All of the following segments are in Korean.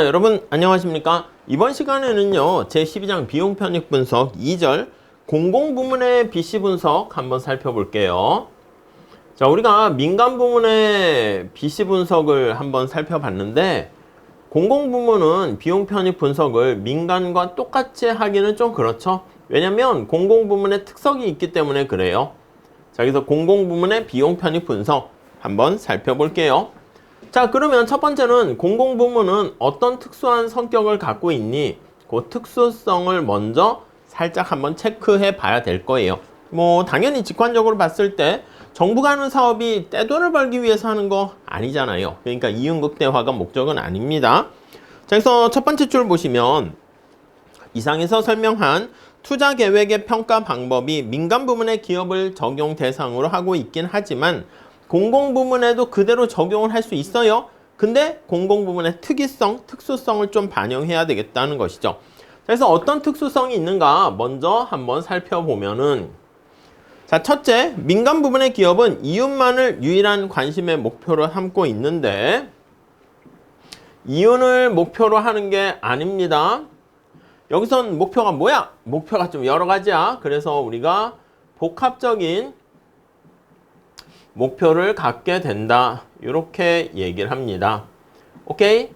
여러분 안녕하십니까? 이번 시간에는요 제12장 비용 편익 분석 2절 공공부문의 BC 분석 한번 살펴볼게요. 자, 우리가 민간 부문의 BC 분석을 한번 살펴봤는데 공공부문은 비용 편익 분석을 민간과 똑같이 하기는 좀 그렇죠. 왜냐면 공공부문의 특성이 있기 때문에 그래요. 자, 그래서 공공부문의 비용 편익 분석 한번 살펴볼게요. 자, 그러면 첫 번째는 공공부문은 어떤 특수한 성격을 갖고 있니? 그 특수성을 먼저 살짝 한번 체크해 봐야 될 거예요. 당연히 직관적으로 봤을 때 정부가 하는 사업이 떼돈을 벌기 위해서 하는 거 아니잖아요. 그러니까 이윤극대화가 목적은 아닙니다. 자, 그래서 첫 번째 줄 보시면 이상에서 설명한 투자 계획의 평가 방법이 민간 부문의 기업을 적용 대상으로 하고 있긴 하지만 공공부문에도 그대로 적용을 할 수 있어요. 근데 공공부문의 특이성, 특수성을 좀 반영해야 되겠다는 것이죠. 그래서 어떤 특수성이 있는가 먼저 한번 살펴보면은, 자, 첫째, 민간 부문의 기업은 이윤만을 유일한 관심의 목표로 삼고 있는데 이윤을 목표로 하는 게 아닙니다. 여기선 목표가 뭐야? 목표가 좀 여러 가지야. 그래서 우리가 복합적인 목표를 갖게 된다. 이렇게 얘기를 합니다. 오케이?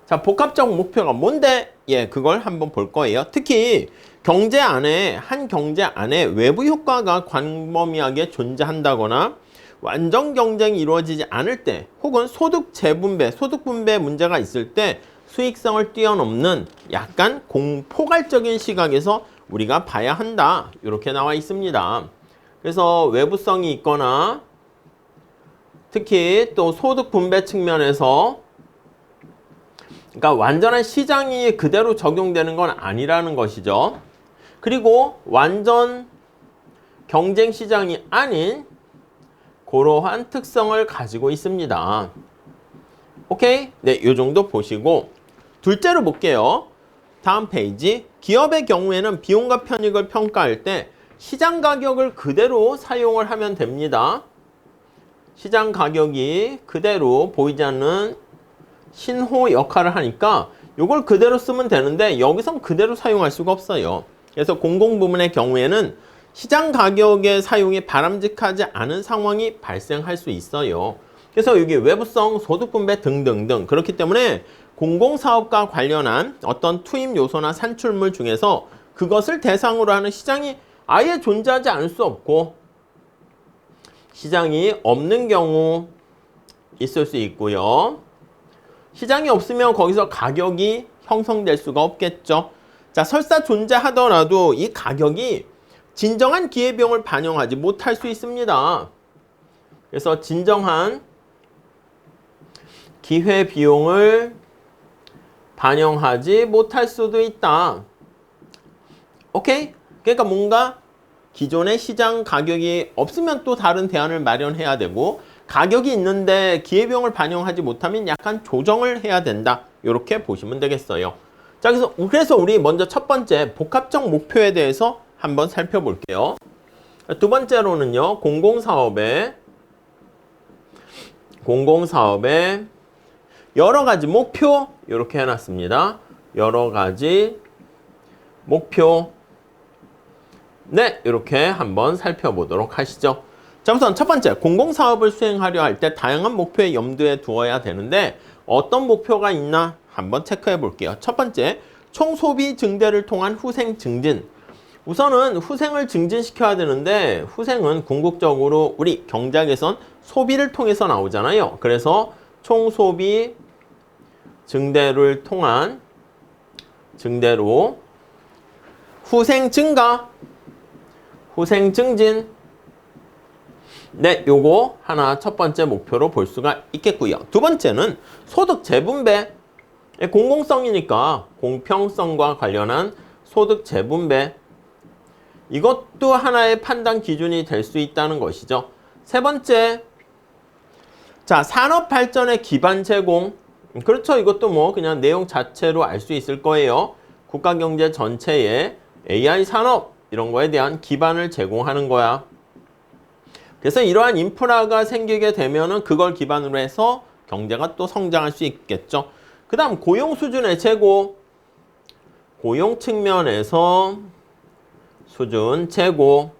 자, 복합적 목표가 뭔데? 그걸 한번 볼 거예요. 특히 한 경제 안에 외부 효과가 광범위하게 존재한다거나 완전 경쟁이 이루어지지 않을 때, 혹은 소득 재분배, 소득 분배 문제가 있을 때 수익성을 뛰어넘는 약간 공포괄적인 시각에서 우리가 봐야 한다. 이렇게 나와 있습니다. 그래서 외부성이 있거나 특히 또 소득 분배 측면에서, 그러니까 완전한 시장이 그대로 적용되는 건 아니라는 것이죠. 그리고 완전 경쟁 시장이 아닌 그러한 특성을 가지고 있습니다. 오케이? 네, 요 정도 보시고 둘째로 볼게요. 다음 페이지. 기업의 경우에는 비용과 편익을 평가할 때 시장 가격을 그대로 사용을 하면 됩니다. 시장 가격이 그대로 보이지 않는 신호 역할을 하니까 이걸 그대로 쓰면 되는데 여기선 그대로 사용할 수가 없어요. 그래서 공공부문의 경우에는 시장 가격의 사용이 바람직하지 않은 상황이 발생할 수 있어요. 그래서 여기 외부성, 소득분배 등등등, 그렇기 때문에 공공사업과 관련한 어떤 투입 요소나 산출물 중에서 그것을 대상으로 하는 시장이 아예 존재하지 않을 수 없고, 시장이 없는 경우 있을 수 있고요. 시장이 없으면 거기서 가격이 형성될 수가 없겠죠. 자, 설사 존재하더라도 이 가격이 진정한 기회비용을 반영하지 못할 수 있습니다. 그래서 진정한 기회비용을 반영하지 못할 수도 있다. 오케이? 그러니까 뭔가 기존의 시장 가격이 없으면 또 다른 대안을 마련해야 되고, 가격이 있는데 기회비용을 반영하지 못하면 약간 조정을 해야 된다. 이렇게 보시면 되겠어요. 자, 그래서 우리 먼저 첫 번째 복합적 목표에 대해서 한번 살펴볼게요. 두 번째로는요, 공공사업의 여러 가지 목표, 이렇게 해놨습니다. 여러 가지 목표. 네, 이렇게 한번 살펴보도록 하시죠. 자, 우선 첫 번째, 공공사업을 수행하려 할 때 다양한 목표에 염두에 두어야 되는데 어떤 목표가 있나 한번 체크해 볼게요. 첫 번째, 총소비 증대를 통한 후생 증진. 우선은 후생을 증진시켜야 되는데 후생은 궁극적으로 우리 경제학에선 소비를 통해서 나오잖아요. 그래서 총소비 증대를 통한 증대로 후생 증가, 후생 증진. 네, 요거 하나 첫 번째 목표로 볼 수가 있겠고요. 두 번째는 소득 재분배. 공공성이니까 공평성과 관련한 소득 재분배. 이것도 하나의 판단 기준이 될 수 있다는 것이죠. 세 번째, 자, 산업 발전의 기반 제공. 그렇죠. 이것도 그냥 내용 자체로 알 수 있을 거예요. 국가 경제 전체에 AI 산업 이런 거에 대한 기반을 제공하는 거야. 그래서 이러한 인프라가 생기게 되면은 그걸 기반으로 해서 경제가 또 성장할 수 있겠죠. 그 다음 고용 수준의 최고. 고용 측면에서 수준 최고.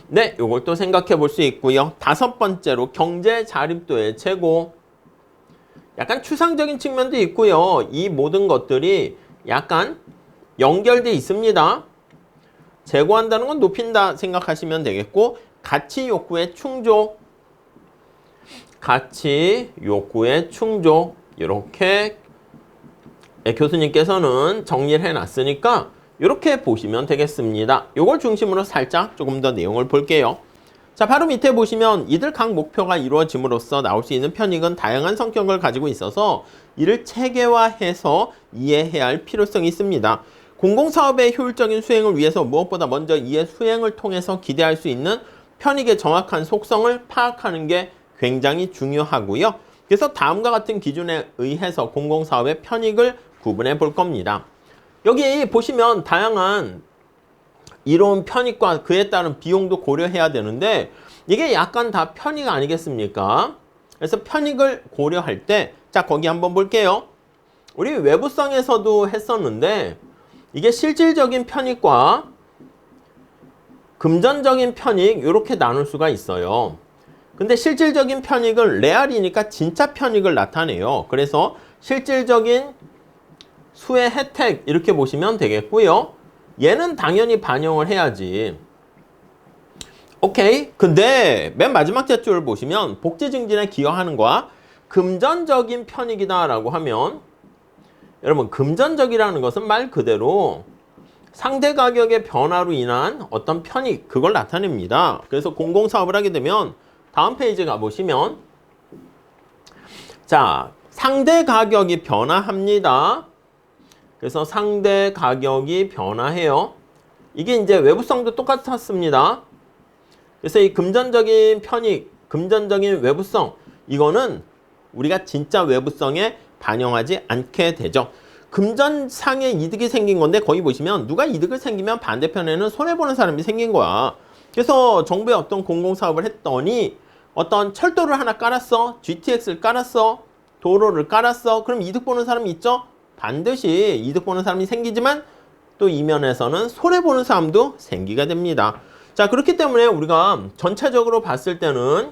네, 요걸 또 생각해 볼 수 있고요. 다섯 번째로 경제 자립도의 최고. 약간 추상적인 측면도 있고요. 이 모든 것들이 약간 연결돼 있습니다. 제고한다는 건 높인다 생각하시면 되겠고, 가치 욕구의 충족. 가치 욕구의 충족. 이렇게 교수님께서는 정리를 해놨으니까 이렇게 보시면 되겠습니다. 이걸 중심으로 살짝 조금 더 내용을 볼게요. 자, 바로 밑에 보시면 이들 각 목표가 이루어짐으로써 나올 수 있는 편익은 다양한 성격을 가지고 있어서 이를 체계화해서 이해해야 할 필요성이 있습니다. 공공사업의 효율적인 수행을 위해서 무엇보다 먼저 이의 수행을 통해서 기대할 수 있는 편익의 정확한 속성을 파악하는 게 굉장히 중요하고요. 그래서 다음과 같은 기준에 의해서 공공사업의 편익을 구분해 볼 겁니다. 여기 보시면 다양한 이로운 편익과 그에 따른 비용도 고려해야 되는데 이게 약간 다 편익 아니겠습니까? 그래서 편익을 고려할 때, 자, 거기 한번 볼게요. 우리 외부성에서도 했었는데 이게 실질적인 편익과 금전적인 편익 이렇게 나눌 수가 있어요. 근데 실질적인 편익은 레알이니까 진짜 편익을 나타내요. 그래서 실질적인 수의 혜택 이렇게 보시면 되겠고요. 얘는 당연히 반영을 해야지. 오케이. 근데 맨 마지막 째줄을 보시면 복지 증진에 기여하는 거와 금전적인 편익이다 라고 하면, 여러분 금전적이라는 것은 말 그대로 상대 가격의 변화로 인한 어떤 편익, 그걸 나타냅니다. 그래서 공공사업을 하게 되면 다음 페이지 가보시면, 자, 상대 가격이 변화합니다. 그래서 상대 가격이 변화해요. 이게 이제 외부성도 똑같았습니다. 그래서 이 금전적인 편익, 금전적인 외부성, 이거는 우리가 진짜 외부성에 반영하지 않게 되죠. 금전상의 이득이 생긴 건데 거기 보시면 누가 이득을 생기면 반대편에는 손해보는 사람이 생긴 거야. 그래서 정부의 어떤 공공사업을 했더니 어떤 철도를 하나 깔았어. GTX를 깔았어. 도로를 깔았어. 그럼 이득 보는 사람이 있죠? 반드시 이득 보는 사람이 생기지만 또 이면에서는 손해보는 사람도 생기게 됩니다. 자, 그렇기 때문에 우리가 전체적으로 봤을 때는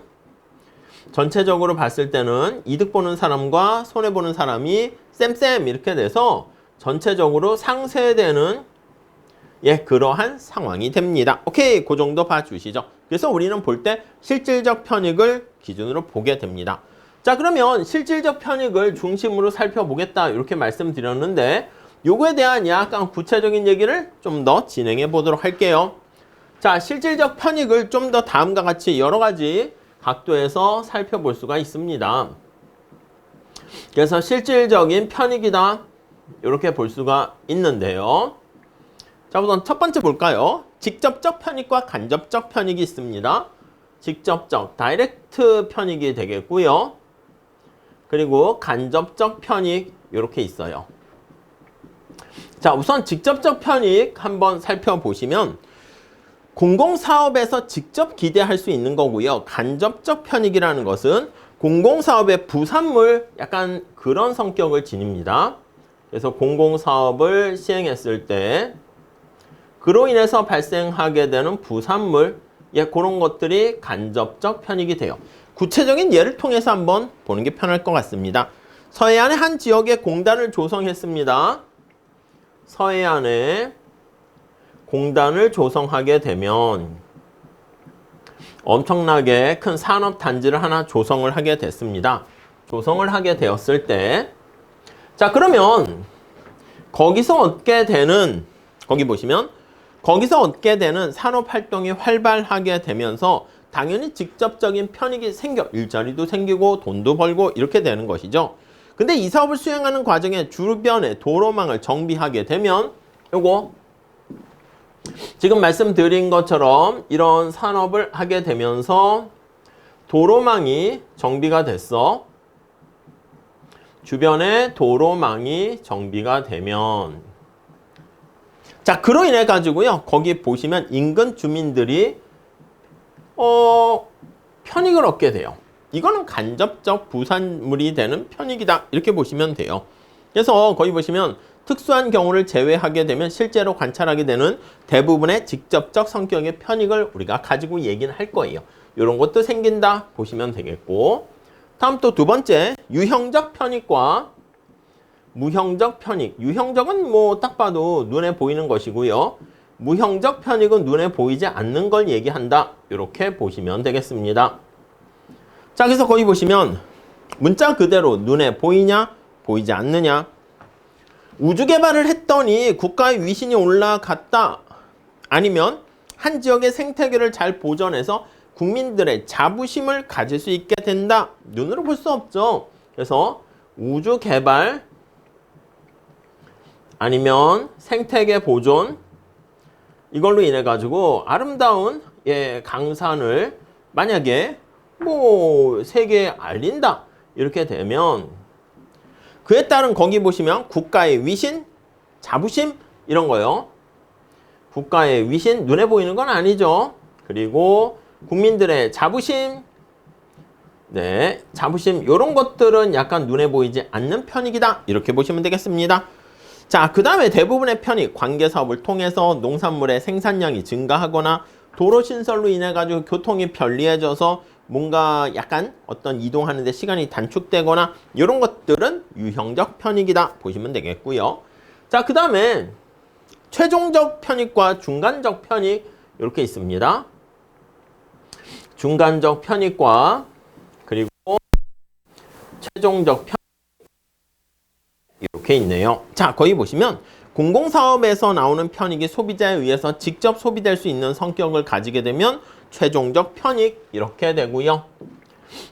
이득 보는 사람과 손해보는 사람이 쌤쌤 이렇게 돼서 전체적으로 상쇄되는 그러한 상황이 됩니다. 오케이, 그 정도 봐주시죠. 그래서 우리는 볼 때 실질적 편익을 기준으로 보게 됩니다. 자, 그러면 실질적 편익을 중심으로 살펴보겠다 이렇게 말씀드렸는데 요거에 대한 약간 구체적인 얘기를 좀 더 진행해 보도록 할게요. 자, 실질적 편익을 좀 더 다음과 같이 여러 가지 각도에서 살펴볼 수가 있습니다. 그래서 실질적인 편익이다 이렇게 볼 수가 있는데요. 자, 우선 첫 번째 볼까요? 직접적 편익과 간접적 편익이 있습니다. 직접적, 다이렉트 편익이 되겠고요. 그리고 간접적 편익 이렇게 있어요. 자, 우선 직접적 편익 한번 살펴보시면 공공사업에서 직접 기대할 수 있는 거고요. 간접적 편익이라는 것은 공공사업의 부산물, 약간 그런 성격을 지닙니다. 그래서 공공사업을 시행했을 때 그로 인해서 발생하게 되는 부산물, 그런 것들이 간접적 편익이 돼요. 구체적인 예를 통해서 한번 보는 게 편할 것 같습니다. 서해안의 한 지역에 공단을 조성했습니다. 서해안에 공단을 조성하게 되면 엄청나게 큰 산업단지를 하나 조성을 하게 됐습니다. 조성을 하게 되었을 때, 자, 그러면 거기서 얻게 되는, 거기 보시면 거기서 얻게 되는 산업활동이 활발하게 되면서 당연히 직접적인 편익이 생겨 일자리도 생기고 돈도 벌고 이렇게 되는 것이죠. 근데 이 사업을 수행하는 과정에 주변에 도로망을 정비하게 되면 요거 지금 말씀드린 것처럼 이런 산업을 하게 되면서 도로망이 정비가 됐어. 주변에 도로망이 정비가 되면, 자, 그로 인해 가지고요, 거기 보시면 인근 주민들이 편익을 얻게 돼요. 이거는 간접적 부산물이 되는 편익이다. 이렇게 보시면 돼요. 그래서 거기 보시면 특수한 경우를 제외하게 되면 실제로 관찰하게 되는 대부분의 직접적 성격의 편익을 우리가 가지고 얘기는 할 거예요. 이런 것도 생긴다 보시면 되겠고, 다음 또 두 번째, 유형적 편익과 무형적 편익. 유형적은 뭐 딱 봐도 눈에 보이는 것이고요. 무형적 편익은 눈에 보이지 않는 걸 얘기한다. 이렇게 보시면 되겠습니다. 자, 그래서 거기 보시면 문자 그대로 눈에 보이냐, 보이지 않느냐. 우주 개발을 했더니 국가의 위신이 올라갔다. 아니면 한 지역의 생태계를 잘 보존해서 국민들의 자부심을 가질 수 있게 된다. 눈으로 볼 수 없죠. 그래서 우주 개발 아니면 생태계 보존, 이걸로 인해 가지고 아름다운 강산을 만약에 뭐 세계에 알린다 이렇게 되면 그에 따른 거기 보시면 국가의 위신, 자부심 이런 거요. 국가의 위신 눈에 보이는 건 아니죠. 그리고 국민들의 자부심, 네, 자부심 이런 것들은 약간 눈에 보이지 않는 편익이다. 이렇게 보시면 되겠습니다. 자, 그 다음에 대부분의 편익, 관계사업을 통해서 농산물의 생산량이 증가하거나 도로 신설로 인해 가지고 교통이 편리해져서 뭔가 약간 어떤 이동하는 데 시간이 단축되거나 이런 것들은 유형적 편익이다 보시면 되겠고요. 자, 그 다음에 최종적 편익과 중간적 편익 이렇게 있습니다. 중간적 편익과 그리고 최종적 편익 이렇게 있네요. 자, 거기 보시면 공공사업에서 나오는 편익이 소비자에 의해서 직접 소비될 수 있는 성격을 가지게 되면 최종적 편익 이렇게 되고요.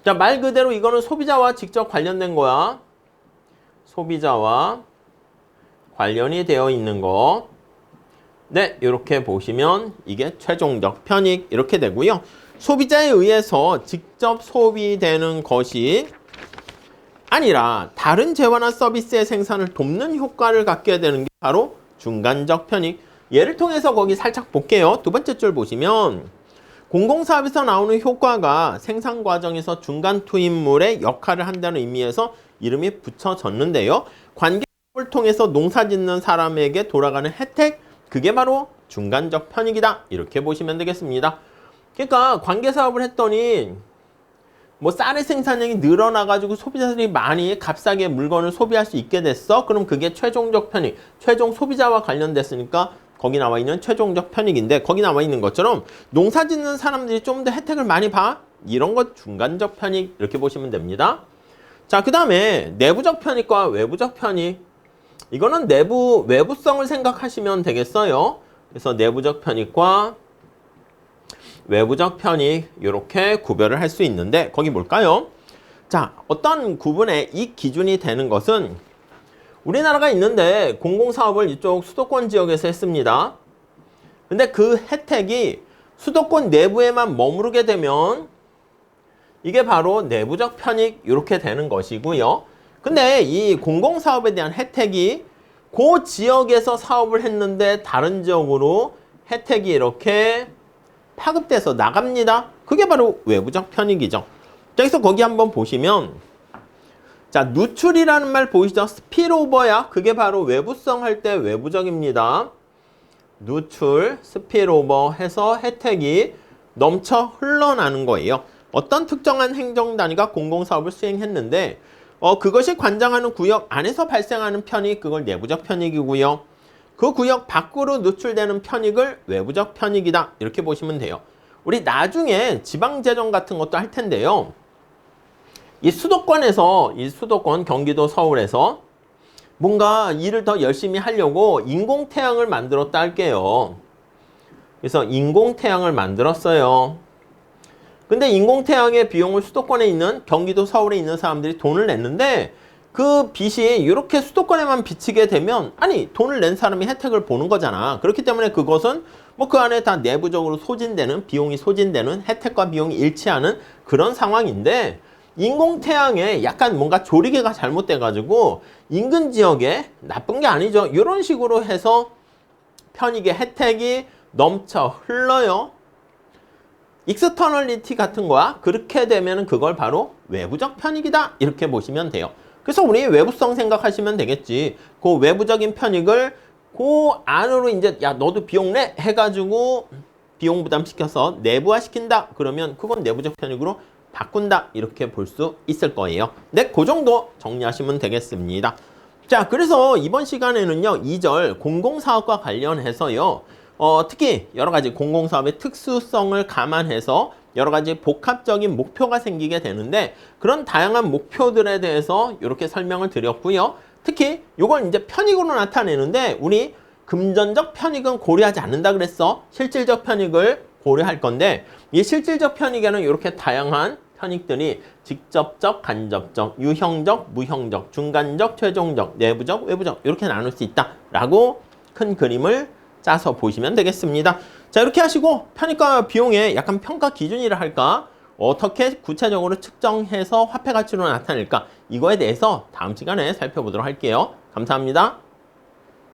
자, 말 그대로 이거는 소비자와 직접 관련된 거야. 소비자와 관련이 되어 있는 거. 네, 이렇게 보시면 이게 최종적 편익 이렇게 되고요. 소비자에 의해서 직접 소비되는 것이 아니라 다른 재화나 서비스의 생산을 돕는 효과를 갖게 되는 게 바로 중간적 편익. 예를 통해서 거기 살짝 볼게요. 두 번째 줄 보시면 공공사업에서 나오는 효과가 생산 과정에서 중간 투입물의 역할을 한다는 의미에서 이름이 붙여졌는데요. 관계사업을 통해서 농사 짓는 사람에게 돌아가는 혜택, 그게 바로 중간적 편익이다. 이렇게 보시면 되겠습니다. 그러니까 관계사업을 했더니 뭐 쌀의 생산량이 늘어나가지고 소비자들이 많이 값싸게 물건을 소비할 수 있게 됐어. 그럼 그게 최종적 편익, 최종 소비자와 관련됐으니까 거기 나와 있는 최종적 편익인데, 거기 나와 있는 것처럼 농사 짓는 사람들이 좀 더 혜택을 많이 봐. 이런 것 중간적 편익 이렇게 보시면 됩니다. 자, 그 다음에 내부적 편익과 외부적 편익. 이거는 외부성을 생각하시면 되겠어요. 그래서 내부적 편익과 외부적 편익 이렇게 구별을 할 수 있는데, 거기 뭘까요? 자, 어떤 구분의 이 기준이 되는 것은 우리나라가 있는데 공공사업을 이쪽 수도권 지역에서 했습니다. 근데 그 혜택이 수도권 내부에만 머무르게 되면 이게 바로 내부적 편익 이렇게 되는 것이고요. 근데 이 공공사업에 대한 혜택이 그 지역에서 사업을 했는데 다른 지역으로 혜택이 이렇게 파급돼서 나갑니다. 그게 바로 외부적 편익이죠. 그래서 거기 한번 보시면 자, 누출이라는 말 보이시죠? 스필오버야. 그게 바로 외부성 할 때 외부적입니다. 누출, 스필오버 해서 혜택이 넘쳐 흘러나는 거예요. 어떤 특정한 행정단위가 공공사업을 수행했는데 그것이 관장하는 구역 안에서 발생하는 편익, 그걸 내부적 편익이고요. 그 구역 밖으로 누출되는 편익을 외부적 편익이다. 이렇게 보시면 돼요. 우리 나중에 지방재정 같은 것도 할 텐데요. 이 수도권 경기도 서울에서 뭔가 일을 더 열심히 하려고 인공태양을 만들었다 할게요. 그래서 인공태양을 만들었어요. 근데 인공태양의 비용을 수도권에 있는 경기도 서울에 있는 사람들이 돈을 냈는데 그 빚이 이렇게 수도권에만 비치게 되면 아니 돈을 낸 사람이 혜택을 보는 거잖아. 그렇기 때문에 그것은 뭐 그 안에 다 내부적으로 소진되는 비용이 소진되는 혜택과 비용이 일치하는 그런 상황인데 인공태양에 약간 뭔가 조리개가 잘못돼 가지고 인근 지역에 나쁜 게 아니죠. 이런 식으로 해서 편익의 혜택이 넘쳐 흘러요. 익스터널리티 같은 거야. 그렇게 되면 그걸 바로 외부적 편익이다. 이렇게 보시면 돼요. 그래서 우리 외부성 생각하시면 되겠지. 그 외부적인 편익을 그 안으로 이제 야 너도 비용 내 해가지고 비용 부담시켜서 내부화 시킨다. 그러면 그건 내부적 편익으로 바꾼다. 이렇게 볼 수 있을 거예요. 네, 그 정도 정리하시면 되겠습니다. 자, 그래서 이번 시간에는요. 2절 공공사업과 관련해서요. 특히 여러 가지 공공사업의 특수성을 감안해서 여러 가지 복합적인 목표가 생기게 되는데 그런 다양한 목표들에 대해서 이렇게 설명을 드렸고요. 특히 이걸 이제 편익으로 나타내는데 우리 금전적 편익은 고려하지 않는다 그랬어. 실질적 편익을 고려할 건데 이 실질적 편익에는 이렇게 다양한 편익들이 직접적, 간접적, 유형적, 무형적, 중간적, 최종적, 내부적, 외부적 이렇게 나눌 수 있다라고 큰 그림을 짜서 보시면 되겠습니다. 자, 이렇게 하시고 편익과 비용의 약간 평가 기준이라 할까? 어떻게 구체적으로 측정해서 화폐 가치로 나타낼까? 이거에 대해서 다음 시간에 살펴보도록 할게요. 감사합니다.